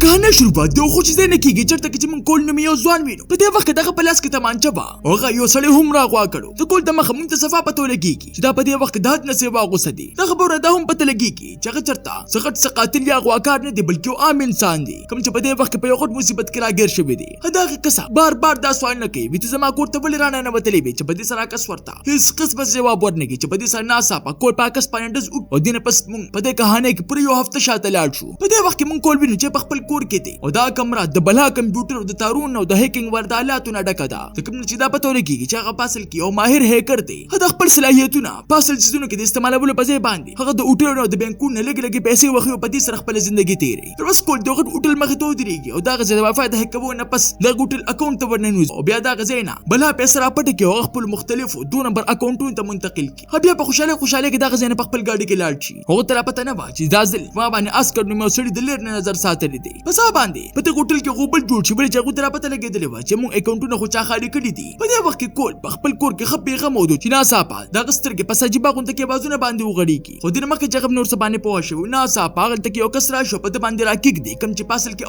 کهانه شروع د خو چې نه کیږي چرته چې مونږ کول نو یو ځوان وینو په دې وخت دغه پلاس کې تمانچه با هغه یو سړی هم راغوا کړو ته کول د مخ مونږ ته صفه پته لګیږي چې دا په دې وخت د حد نه سیوا غوسه دي دا خبره ده هم پته لګیږي چې هغه چرته څه قاتل یا غواکار نه دی بلکې یو عام انسان دی کوم چې په دې وخت په یو غټ مصیبت کې راګیر شوی دی هغه کسا بار دا سوال نه کوي چې زما کور ته ولې رانه نه وتلې وي چې په دې سره کس ورته هیڅ قسم جواب ورنګي چې په دې سره ناصافه کول پاکس پاینډز او دینه پس مونږ په دې کہانی کې پوره یو هفته شاته لاړ شو په دې وخت کې مونږ کول وینو چې په خپل کور کې دی او دا کمره د بلا کمپیوټر او د تارون او د هیکینګ وردالاتو نه ډکه ده ته کوم چې دا پته لګیږي چې هغه پاسل کې یو ماهر هیکر دی هغه خپل صلاحیتونه پاسل چیزونو کې د استعمالولو په ځای باندې هغه د هوټلونو او د بانکونو لګي پیسې وخی په دې سره خپل ژوندۍ تیری تر اوسه کول دغه هوټل مخې ته ودرېږي او دا غزه د وای-فای د هکونې پس د هوټل اکاونټ ته ورننوز او بیا دا غزه نه بلا پیسې را پټ کې او خپل مختلفو 2 نمبر اکاونټونو ته منتقل کی بیا په خوشاله کې دا غزه نه په خپل گاډي کې لاړ شي هغه تر پته نه و چې دا ځل ما باندې اسکر نو سړي د لیر نظر ساتلی دی پس باندې په دې هوټل کې غوبل جوړ شي بل چې هغه تر پته لګیدلی و چې مونږ اکاونټونه خو چا خالي کړی دي په دې وخت کې کول په خپل کور کې خپې غمو دو چې ناصافه دا غستر کې پس عجیب غونډه کې بازونه باندې وغړي کی خو دې مخکې چې نور سبانه پوه شو ناصافه هغه ته کې یو کس را شو په دې باندې راکېګ دی کوم چې پاسل کې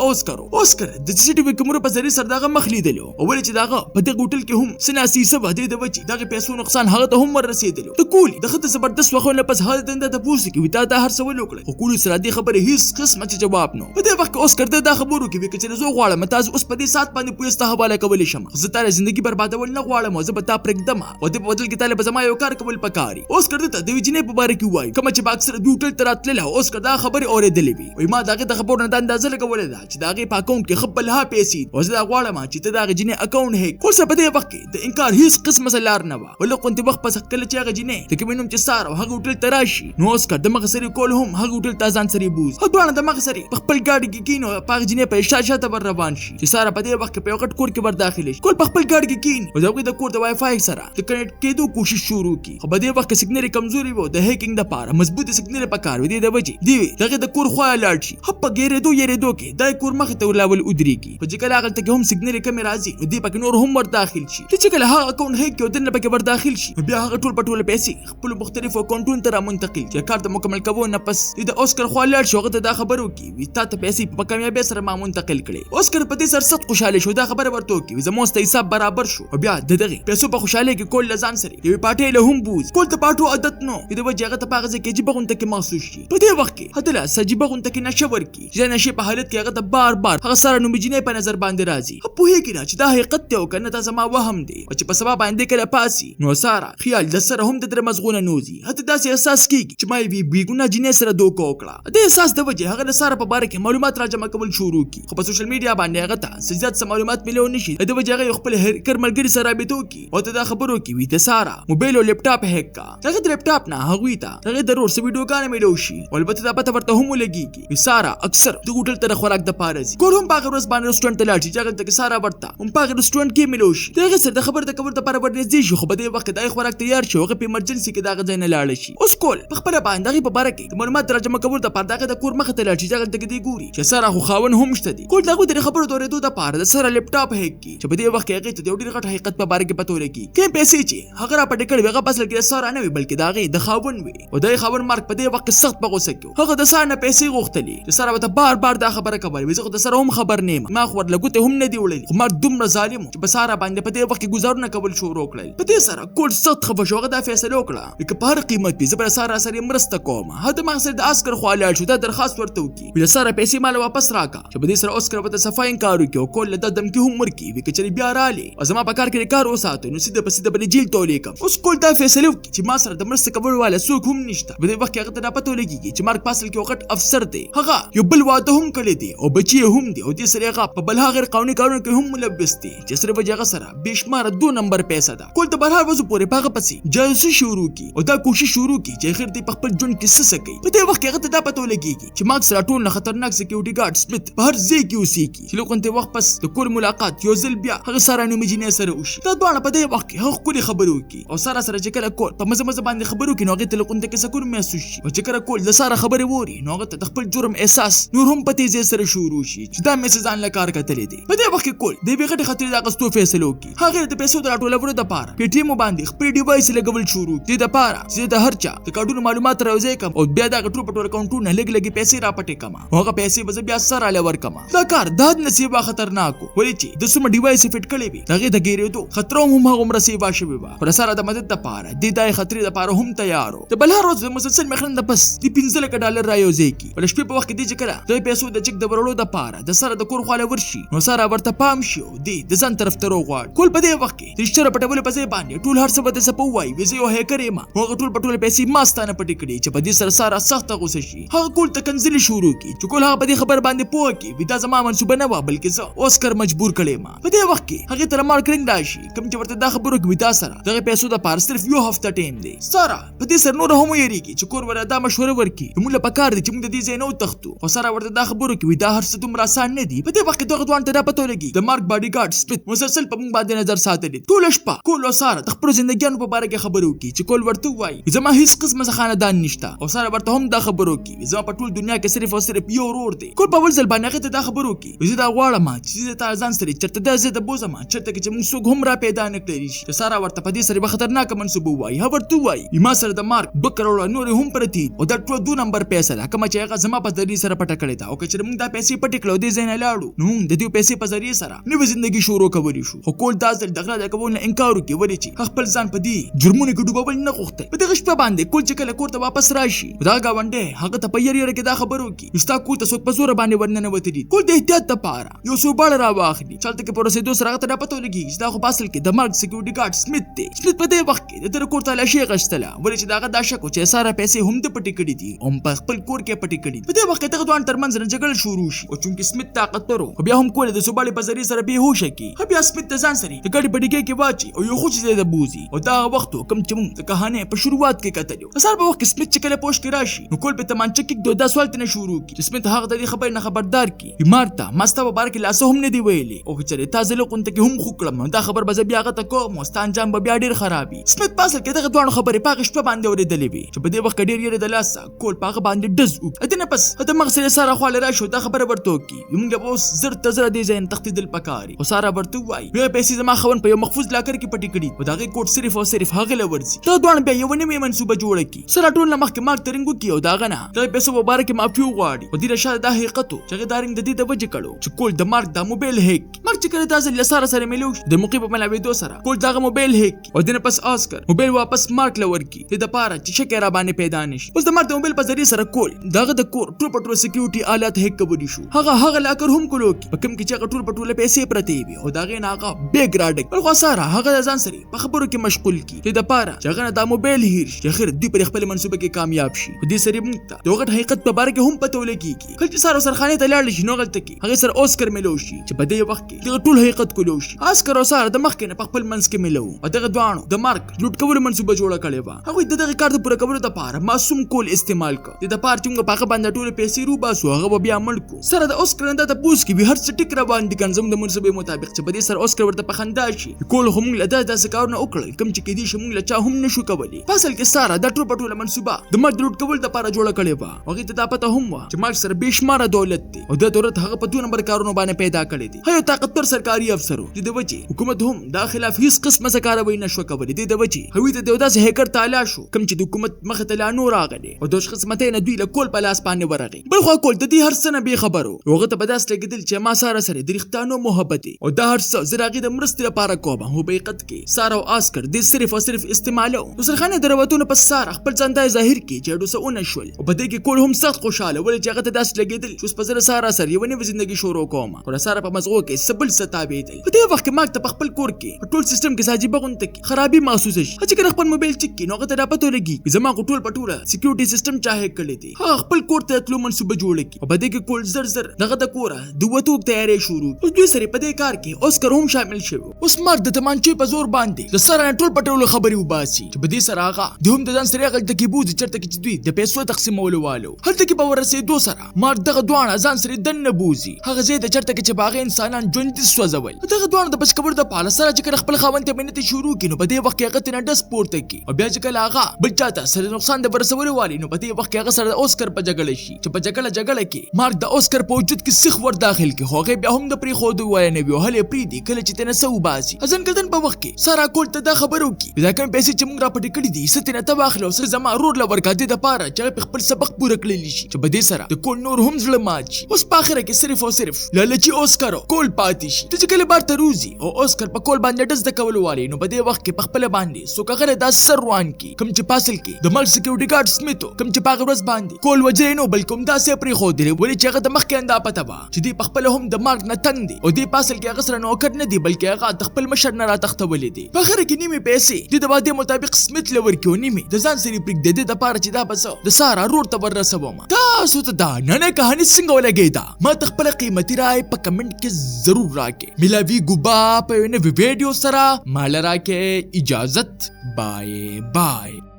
اوسکر د سی ټي وي کمرو په ذریعہ سره دغه مخ لیدلو او ولې چې دغه په دې هوټل کې هم سناسي سبا د وچی دغه پیسو نقصان هغه ته هم ور رسیدلو ته کولی دغه ته زبردست وخونه پس هغه دنده ته پوښتنه کوي دا هر څه وکړي خو کولی سره دې خبره هیڅ قسمه جواب نو په دې وخت اوسکر دا خبرو کې چې زه غواړم تاسو اوس په دې سات باندې پولیس حواله کول شم زه تاره ژوندۍ بربادول نه غواړم زه به تا پرېږدم او د بدل کې طالب زما یو کار کول پکاري اوسکر ته د ویجنې په باره کې وایي کوم چې باکسر د هوټل ته راتلله اوسکر دا خبره اورېدلې وي ما دغه د خبرو نه اندازه لګولې ده چې دغه په اکاونټ کې خپل ها پیسې او زه غواړم چې ته دغه جنې اکاونټ هیک خو څه په دې وخت کې د انکار هیڅ قسم مسلار نه و ولې کوم وخت پس کله چې هغه جنې ته کوم نوم چې سار او هغه هوټل ته راشي نو اوسکر د مغسري کول هم هغه هوټل ته ځان سره بوز هغه د مغسري په خپل گاډي کې کینو په جنې په شاشه ته روان شي چې سار په دې وخت په یو غټ کور کې ور داخلي شي کول په خپل گاډي کې کین او دغه د کور د وای-فای سره د کنیکټ کېدو کوشش شروع کی خو په دې وخت کې سیګنل کمزوري وو د هیکینګ د پاره مضبوط سیګنل پکار ودی د وجه دی دغه د کور خو لاړ شي په ګیرېدو کې د کور مخ ته ولاول ودرېږي په چې کله هغه ته هم سیګنل کم راځي نو دی پکې نور هم ور داخل شي چې کله هغه اکاونټ هیک کې ودنه پکې ور داخل شي بیا هغه ټول پټول پیسې خپل مختلفو اکاونټونو ته منتقل چې کار ته مکمل کوو نه پس د اوسکر خو لاړ شو هغه ته خبرو کی وی تا ته پیسې په کامیابی سره ما منتقل کړي اوسکر په دې سره سخت خوشاله شو دا خبره ورته کی زموږ ته حساب برابر شو او بیا دغه پیسو په خوشاله کې کول لزان سره دی پټې له هم بوز کول ته پټو عادت نو د وجه هغه ته پاغه کې چې بغونته کې محسوس شي په دې وخت کې هدله سجيبه غونته کې نشور کی چې نشي په حالت کې هغه ته بار هغه سره نو مجنې په نظر باندې راځي په هي کې چې دا حقیقت ته او کنه تاسو ما وهم دی او چې په سبب باندې کله پاسي نو ساره خیال د سره هم د در مزغونه نوزي هته داسې احساس کیږي چې ما وی ګونه جنې سره دوکه وکړه د احساس د وجه هغه د ساره په باره کې معلومات راجمع کول شروع کی خو په سوشل میډیا باندې هغه ته سجدت سم معلومات مليون نشي د وجه هغه خپل هر ملګری سره رابطو کی او ته دا خبرو کی وی د ساره موبایل او لپټاپ هک کا دغه لپټاپ نه هغه ته دغه ضرور سې ویډیوګانې ملو شي البته دا پته ورته هم لګيږي وی ساره اکثر د هوټل ته خوراک د پارز کور هم په ورځ باندې ریسټورانټ ته لاړ شي چې هغه ساره ورته هم په ریسټورانټ کې ملو شي دغه سره د خبر د کور ته پر ورنځي شو خو په دې وخت د خوراک تیار شو هغه په ایمرجنسي کې دغه ځای نه لاړ شي اوس کول په خپل باندې دغه په باره کې معلومات راجمع کول د پرداغه د کور مخ ته لاړ شي چې هغه دغه ګوري چې ساره خو خاون هم شته دي کول دغه د خبرو دورې د پاره د سره لپټاپ هک کی چې په دې وخت کې هغه ته د ډېر غټ حقیقت په باره کې پته ولګي کې پیسې چې هغه را پټ کړي هغه بس لګي ساره نه وي بلکې دغه د خاون وي او د خاون مارک په دې وخت سخت په غوسه کې هغه د ساره نه پیسې غوښتلې چې ساره ته بار دا خبره کوي زه خو د ساره هم خبر نه ما خو ورلګوته هم نه دی وړل خو ما دومره ظالم چې په ساره باندې په دې وخت کې گزارونه کول شروع کړل په دې سره کول سخت خفه شو هغه دا فیصله وکړه چې په هر قیمت به زبر ساره سره مرسته کوم هدا ما سره د اسکر خو لاړ شو دا درخواست ورته وکي بل ساره پیسې مال واپس راکا چې په دې سره اسکر په صفای انکار وکي او کول د دم کې هم ورکی وکي چې بیا رالي او زما په کار کې کار وساته نو سیده په سیده بل جیل تولې کوم اوس کول دا فیصله وکي چې ما سره د مرسته کول والا څوک هم نشته په دې وخت کې هغه ته پته لګيږي چې مارک پاسل کې وخت افسر دی هغه یو بل واده هم کړی دی او بچي هم دی او دې سره هغه په بل غیر قانوني کارونو کې هم ملبس دی چې سره وجه سره بشمار 2 نمبر پیسې ده کول ته بهر وځو پورې پاغه پسې جاسوسي شروع کی او دا کوشش شروع کی چې خیر دې په خپل ژوند کې څه کوي په دې وخت کې هغه ته دا پته لګيږي چې مارک سره ټول خطرناک سکیورټي ګارد سمث په هر ځای کې اوسي کی چې لوګون ته وخت پس د کور ملاقات یو ځل بیا هغه سره نو مجنې سره وشي دا دوه په دې وخت کې هغه کلی خبرو کی او سره چې کله کول په مزه باندې خبرو کی نو هغه ته لوګون ته کې سکون محسوس شي او چې کله کول د سره خبرې ووري نو هغه ته خپل جرم احساس نور هم په تیزه سره شروع شي چې دا میسج ان لکار کتلې دي په دې وخت کې کول د بیغټ خطر د غستو فیصلو کی هغه د پیسو د راټولولو د پاره پی ټی ایم باندې خپل ډیوایس لګول شروع دي د پاره چې د هرچا د کارډونو معلومات راوځي کوم او بیا د ټول پټول اکاونټونو لګي پیسې را پټې کما هغه پیسې به بیا سره لور کما دا کار د نصیبه خطرناک ولې چې د سم ډیوایس فټ کړي وي دغه د ګیرېدو خطر هم هغه مرسیبه شوی و پر سره د مدد لپاره د دای خطرې لپاره هم تیارو د بل هر ورځ مسلسل مخنه پس د 15 لک ډالر رايوځي کی ول شپې په وخت کې د چکلا د پیسو د چک د ورولو د پاره د سره د کور خاله ورشي نو سره ورته پام شي د ځان طرف ته روغواړ کول په دې وخت کې د شتره پټول په ځای باندې ټول هر څه به د سپوای ویزه او هکرې ما هغه ټول پټول پیسې ماستانه پټې کړي چې په دې سره سخت غوسه شي هغه کول ته کنځلې شروع کی چې کول هغه په دې خبر باندې پوه کی ودا زما منسوبه نه و بلکې زه اوسکر مجبور کړم ما په دې وخت کې هغه تر مارکیټینګ راشي کوم چې ورته دا خبرو کوي دا سره دغه پیسو د پاره صرف یو هفته ټیم دی سره په دې سره نور هم یریږي چې کور ورته دا مشوره ورکي موږ له پکار دي چې موږ د دې ځای نو تختو خو سره ورته دا خبرو کوي دا هر څه دومره آسان نه دي په دې وخت کې دغه دوه ته پته لګي د مارک باډي ګارد سپیت مسلسل په موږ باندې نظر ساتلی ټول شپه کول سره د خپل ژوندګیانو په اړه خبرو کوي چې کول ورته وایي زما هیڅ قسمه خاندان نشته او سره ورته هم دا خبرو کوي زما په ټول دنیا کې صرف او صرف یو ورور دی کول په ول ځل باندې ته دا خبرو کوي زه دا غواړم چې ته ځان سره چرته د زه د بوزم چرته چې موږ څوک هم را پیدا نه کړی شي سره ورته په دې سره خطرناک منسوبه وایي ورته وایي ما سره د مارک 2 کروڑ نور هم پرتی او دا ټول 2 نمبر پیسې کوم چې هغه زما په ذریعہ سره پټه کړی دا او چې موږ دا پیسې پټ کړو دې ځای نه لاړو نو د دې پیسې په ذریعہ سره نو ژوندۍ شروع کوي شو خو کول دا ځل دغه د کوونه انکار وکړي ولې چې خپل ځان په دې جرمونو کې ډوبول نه غوښتل په دغه شپه باندې کول چې کله کور ته واپس راشي دا گاونډه هغه ته په یری کې دا خبرو کې استا کول ته څوک په زور باندې ورننه وتلی کول د احتیاط لپاره یو څو بال را واخلي چلته کې پروسې دوه سره ته پته لګي چې دا خو اصل کې د مارک سکیورټي ګارد سمیت دی سمیت په دې وخت کې د کور ته لاشي غشتله ولې چې داغه دا شکو چې ساره پیسې هم د پټی کړې دي او په خپل کور کې پټی کړې په دې وخت کې دغه دوه ترمنځ جګړه شروع شي او چونکې سمیت طاقتور او بیا هم کول د سوبالي په ذریعہ سره به هوښ کی بیا سمیت د ځان سره د ګاډي پټی کې واچي او یو خوش دې د بوزي او دا وخت کوم چې موږ د کہانی په شروعات کې کتلو اثر په وخت کې سمیت چې کله پوښت کې راشي نو کول په تمانچه کې دوه سوال تنه شروع کی سمیت هغه د خبر نه خبردار کی بیمارته مسته مبارک لاسه هم نه دی ویلي او چې تاسو له کونته کې هم خو کړم دا خبر به بیا غته کوم مستان جام بیا ډیر خرابي سمیت پاسل کې دغه دوه خبرې پاک شپه باندې ورېدلې وي چې په دې وخت ډیر یې د لاسه کول پاغه باندې دز او دنه پس د مغسل سره خو لرا شو دا خبره ورته کی موږ اوس زر تزر دي زین تختیدل پکاري او ساره ورته وای بیا پیسې زما خون په یو محفوظ لاکر کې پټی کړي او دغه کوټ صرف او صرف هغه لورځي دا دوه بیا یو نوې منسوبه جوړه کی سره ټول مخ کې مارک ترنګو کی او داغه نه د پیسو مبارک معافي وغواړي او د رشاد د حقیقت چې دارنګ د دې د وجه کړو چې کول د مارک د موبایل هیک مارک چې کړه تاسو لساره سره ملو د موقع په ملاوي دو سره کول دغه موبایل هیک او دنه پس آسکر موبایل واپس مارک لور کی د پاره چې شکر باندې پیدا نشي اوس د مارک د موبایل په ذریعہ سره کول دغه د کور ټول پټرو سکیورټي آلات هیک کوي شو هغه لاکر هم کولو کی په کوم کې چې ټول پټول پیسې پرتی وي او دغه نه هغه بیگ راډک بل خو ساره هغه ځان سره په خبرو کې مشغول کی د پاره چې هغه د موبایل هیر چې خیر دوی پر خپل منسوبه کې کامیاب شي په دې سره موږ ته دغه حقیقت په باره کې هم پته ولګي کله ساره سرخانه ته لاړ شي نو غلطه کی هغه سره اوسکر ملو شي چې په دې وخت کې دغه ټول حقیقت کولو شي اوسکر او ساره د مخ کې نه په خپل منس کې ملو او دغه دوانو د مارک لوټ کول منسوبه جوړه کړې و هغه دغه کار د پوره کولو لپاره معصوم کول استعمال کړ د پاره چې موږ په هغه باندې ټول پیسې رو باسو هغه بیا مړ کو سره د اوسکر نه د پوس کې به هر څه ټیک را باندې کنځم د منسوبه مطابق چې په دې سره اوسکر ورته په خندا شي کول هم له داسې کارونه وکړل کوم چې کې دي شمول له چا هم نشو کولی فاصل کې ساره د ټول پټول منسوبه د مرد لوټ کول د لپاره جوړه کړې و هغه ته دا پته هم و چې مارک سره بشماره دولت دی او د دولت هغه په 2 نمبر کارونه باندې پیدا کړی دي هغه طاقتور سرکاري افسرو د وجه حکومت هم دا خلاف هیڅ قسمه سکاروي نشو کولی د وجه هوی ته د داسې هیکر تعالی شو کوم چې د حکومت مخ ته لا نور راغلی او د قسمته نه دوی له کول په لاس باندې ورغی بل خو کول د دې هر څه نه به خبرو هغه ته بداس لګیدل چې ما ساره سره د رښتانو محبت او د هر څه زراغي د مرستې لپاره کوم هو به حقیقت کې ساره او اسکر د صرف او صرف استعمالو سرخانه درواتونه په ساره خپل ځندای ظاهر کی چې ډوسونه شول او په دې کې کول هم سخت خوشاله ولې چې هغه ته داس لګیدل چې په زړه ساره سره یو نوې ژوندۍ شروع کوم او ساره په مزغو کې سبل ستابې دی په دې وخت کې مارک په خپل کور کې ټول سیستم کې ساجيبه غونته کې خرابي محسوس شي چې خپل موبایل چک کې نو هغه ته پته لګي زما ټول پټوله سکیورټي سیستم چاهه کړی دی هغه خپل کور ته تلو منسوبه جوړ کی او په دې کې کول زر دغه د کوره دوته تیارې شروع اوس دوی سره په دې کار کې اوسکر هم شامل شو اوس مارک د تمانچې په زور باندې د سره ټول پټوله خبري وباسي چې په دې سره هغه د هم د ځان سره غلطه کې بوز چرته کې دوی د پیسو تقسیمولو والو هلته کې په ورسېدو سره مارک دغه دوانه ځان سره دنه بوزي هغه زه د چرته کې چې باغ انسانان ژوند سوځول دغه دوانه د بچکبر د پاله سره چې خپل خاوند ته منته شروع کینو په دې وخت کې هغه تنه ډس پورته کی او بیا چې کله هغه بل چاته سره نقصان د برسولو والی نو په دې وخت کې هغه سره اوسکر په جګړه شي چې په جګړه کې مارک د اوسکر په وجود کې سخ ور داخل کې هغه بیا هم د پری خود وای نه ویو هله پری دی کله چې تنه سو باسي ځن کدن په وخت کې سارا کول ته دا خبرو کی دا کوم پیسې چې موږ را پټ کړی دي ستنه تباخلو سره زما رور لا ورکا دي د پاره چې خپل سبق پوره کړلی شي چې په دې سره د کول نور هم ظلم مات شي اوس په اخره کې صرف او صرف لالچي اوسکار کول پاتې شي. ته چې کله بار ته روزي او اوسکار په کول باندې ډز د کول والی نو په دې وخت کې په خپل باندې سو کغه دا سر روان کی کوم چې پاسل کې د مال سکیورټي ګارد سمیتو کوم چې په ورځ باندې کول وجه نه بلکې هم دا سه پری خو دی ولې چې هغه د مخ کې انده پته وا چې دی په خپل هم د مارک نه تنگ دی او دی پاسل کې هغه سره نوکر نه دی بلکې هغه د خپل مشر نه را تختولې دی. په اخر کې نیمه پیسې د واده مطابق سمیت لور کې ونیمه د ځان سری پرګ د لپاره چې دا بسو د سارا رور ته ورسوم. تاسو ته دا نه کہانی څنګه ولګیدا ما خپل قیمتي رائے په کمنټ کې ضرور راکې. ملاوی ګوبا په نوې ویډیو سره مال راکې اجازت. بای بای.